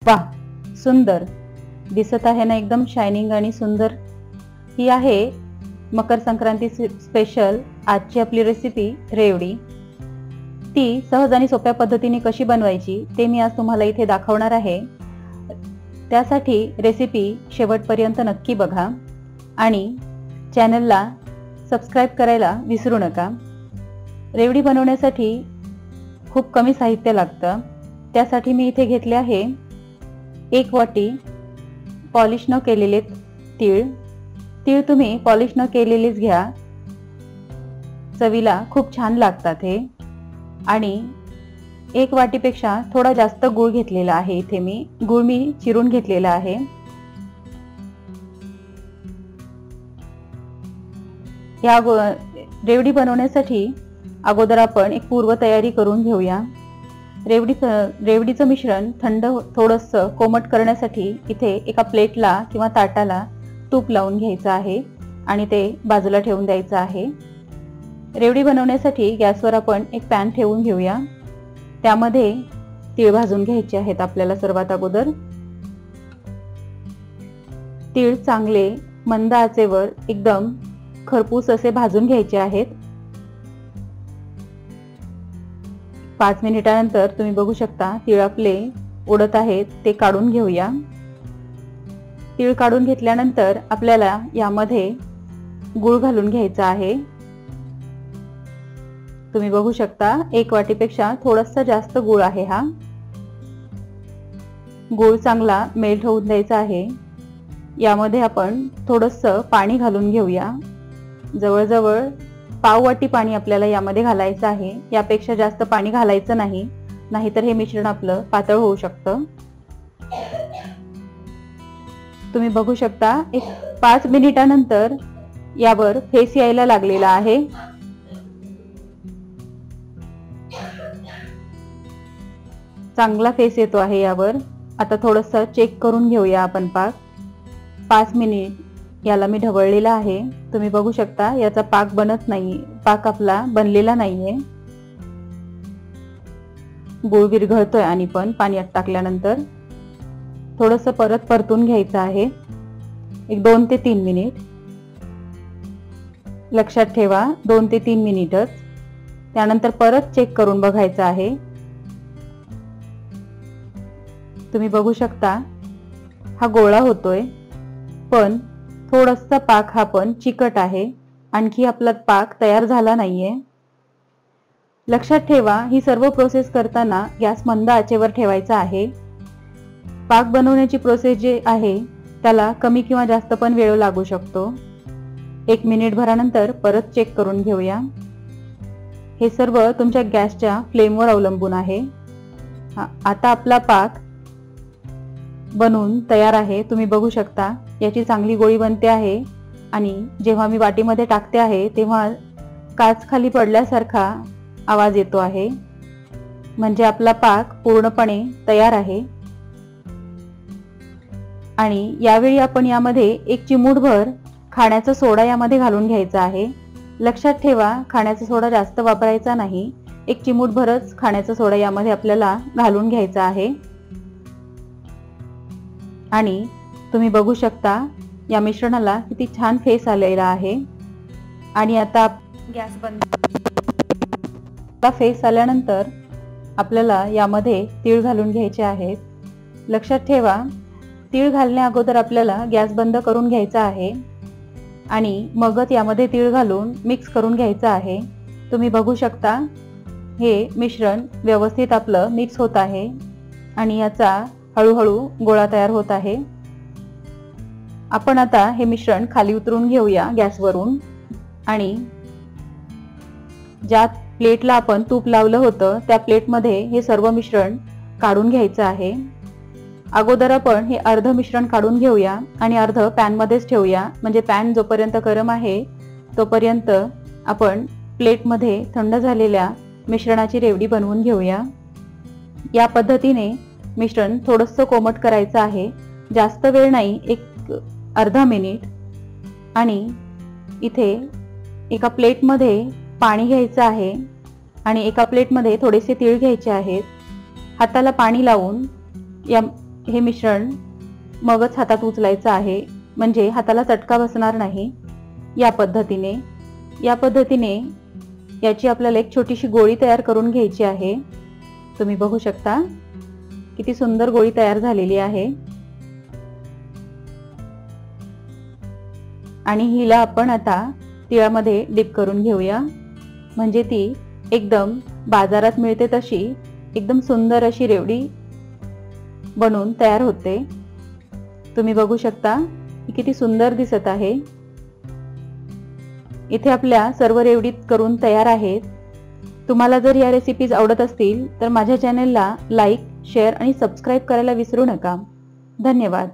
वाह, सुंदर दिसत आहे ना, एकदम शायनिंग आणि सुंदर। ही आहे मकर संक्रांती स्पेशल आजची आपली रेसिपी रेवडी। ती सहज आणि सोप्या पद्धतीने कशी बनवायची ते मी आज तुम्हाला इथे दाखवणार आहे। त्यासाठी रेसिपी शेवटपर्यंत नक्की बघा आणि चॅनलला सबस्क्राइब करायला विसरू नका। रेवडी बनवण्यासाठी खूप कमी साहित्य लागतं। त्यासाठी मी इथे घेतले आहे 1 वाटी पॉलिश न केलेले तीळ। तीळ तुम्ही पॉलिश न केलेलेच घ्या, चवीला खूप छान लागतात हे। आणि 1 वाटीपेक्षा थोडा जास्त गूळ घेतलेला आहे इथे मी। गूळ मी चिरून घेतलेला आहे। या रेवडी बनवण्यासाठी अगोदर आपण एक पूर्व तयारी करून घेऊया। रेवडीचं मिश्रण थंड थोडंसं कोमट करण्यासाठी इथे एका प्लेटला किंवा ताटाला तूप लावून घ्यायचं आहे आणि ते बाजूला ठेवून द्यायचं आहे। रेवडी बनवण्यासाठी गॅसवर आपण एक पॅन ठेवून घेऊया। त्यामध्ये तीळ भाजून घ्यायचे आहेत आपल्याला। सर्वात अगोदर तीळ चांगले मंद आचेवर एकदम खरपूस असे भाजून घ्यायचे आहेत। 5 मिनिटानंतर तुम्ही बघू शकता तीळ आपले उडत आहेत, ते काढून घेऊया। तीळ काढून घेतल्यानंतर आपल्याला यामध्ये गूळ घालून घ्यायचा आहे। तुम्ही बघू शकता 1 वाटीपेक्षा थोडासा जास्त गूळ आहे हा। गूळ चांगला मेल्ट होऊन द्यायचा आहे। यामध्ये आपण थोडंसं पाणी घालून घेऊया। जवळजवळ पाव वाटी पाणी आपल्याला यामध्ये घालायचं आहे। यापेक्षा जास्त पाणी घालायचं नाही, नाहीतर हे मिश्रण आपलं पातळ होऊ शकतं। तुम्ही बघू शकता 5 मिनिटानंतर यावर फेस यायला लागलेला आहे। चांगला फेस येतो आहे यावर। आता थोडंसं चेक करून घेऊया आपण पाक। 5 मिनिट याला मी ढवळलेला आहे। तुम्ही बघू शकता याचा पाक बनत नाही, पाक आपला बनलेला नाहीये। गूळ विरघळतोय आणि पण पाण्यात टाकल्यानंतर थोडंसं परत परतून घ्यायचं आहे, एक 2 ते 3 मिनिट। लक्षात ठेवा 2 ते 3 मिनिटच। त्यानंतर परत चेक करून बघायचं आहे। तुम्ही बघू शकता हा गोळा होतोय, पण थोडासा पाक हा पण चिकट आहे। आणखी आपला पाक तयार झाला नाहीये। लक्षात ठेवा ही सर्व प्रोसेस करताना गॅस मंद आचेवर ठेवायचा आहे। पाक बनवण्याची प्रोसेस जे आहे त्याला कमी किंवा जास्त पण वेळ लागू शकतो। 1 मिनिट भरानंतर परत चेक करून घेऊया। हे सर्व तुमच्या गॅसच्या फ्लेमवर अवलंबून आहे। आता आपला पाक बनवून तयार आहे। तुम्ही बघू शकता याची चांगली गोळी बनते आहे आणि जेव्हा मी वाटीमध्ये टाकते आहे तेव्हा काच खाली पडल्यासारखा आवाज येतो आहे, म्हणजे आपला पाक पूर्णपणे तयार आहे। आणि यावेळी आपण यामध्ये 1 चिमूटभर खाण्याचा सोडा यामध्ये घालून घ्यायचा आहे। लक्षात ठेवा खाण्याचा सोडा जास्त वापरायचा नाही, 1 चिमूटभरच खाण्याचा सोडा यामध्ये आपल्याला घालून घ्यायचा आहे। आणि तुम्ही बघू शकता या मिश्रणाला किती छान फेस आलेला आहे। आणि आता गॅस बंद। फेस आल्यानंतर आपल्याला यामध्ये तीळ घालून घ्यायचे आहेत। लक्षात ठेवा तीळ घालण्या अगोदर आपल्याला गॅस बंद करून घ्यायचा आहे आणि मगच यामध्ये तीळ घालून मिक्स करून घ्यायचं आहे। तुम्ही बघू शकता हे मिश्रण व्यवस्थित आपलं मिक्स होत आहे आणि याचा हळूहळू गोळा तयार होत आहे। आपण आता हे मिश्रण खाली उतरून घेऊया गॅसवरून आणि ज्या प्लेटला आपण तूप लावलं होतं त्या प्लेटमध्ये हे सर्व मिश्रण काढून घ्यायचं आहे। अगोदर आपण हे अर्ध मिश्रण काढून घेऊया आणि अर्ध पॅन मध्येच ठेवूया, म्हणजे पॅन जोपर्यंत गरम आहे तोपर्यंत आपण प्लेटमध्ये थंड झालेल्या मिश्रणाची रेवडी बनवून घेऊया। या पद्धतीने मिश्रण थोडंसं कोमट करायचं आहे, जास्त वेळ नाही, एक अर्धा मिनिट। आणि इथे एका प्लेटमध्ये पाणी घ्यायचं आहे आणि एका प्लेटमध्ये थोडेसे तीळ घ्यायचे आहेत। हाताला पाणी लावून या हे मिश्रण मगच हातात उचलायचं आहे, म्हणजे हाताला चटका बसणार नाही। या पद्धतीने याची आपल्याला एक छोटीशी गोळी तयार करून घ्यायची आहे। तुम्ही बघू शकता किती सुंदर गोळी तयार झालेली आहे। आणि हिला आपण आता तिळामध्ये डिप करून घेऊया, म्हणजे ती एकदम बाजारात मिळते तशी एकदम सुंदर अशी रेवडी बनून तयार होते। तुम्ही बघू शकता ही किती सुंदर दिसत आहे। इथे आपल्या सर्व रेवडी करून तयार आहेत। तुम्हाला जर या रेसिपीज आवडत असतील तर माझ्या चॅनलला लाईक, शेअर आणि सबस्क्राईब करायला विसरू नका। धन्यवाद।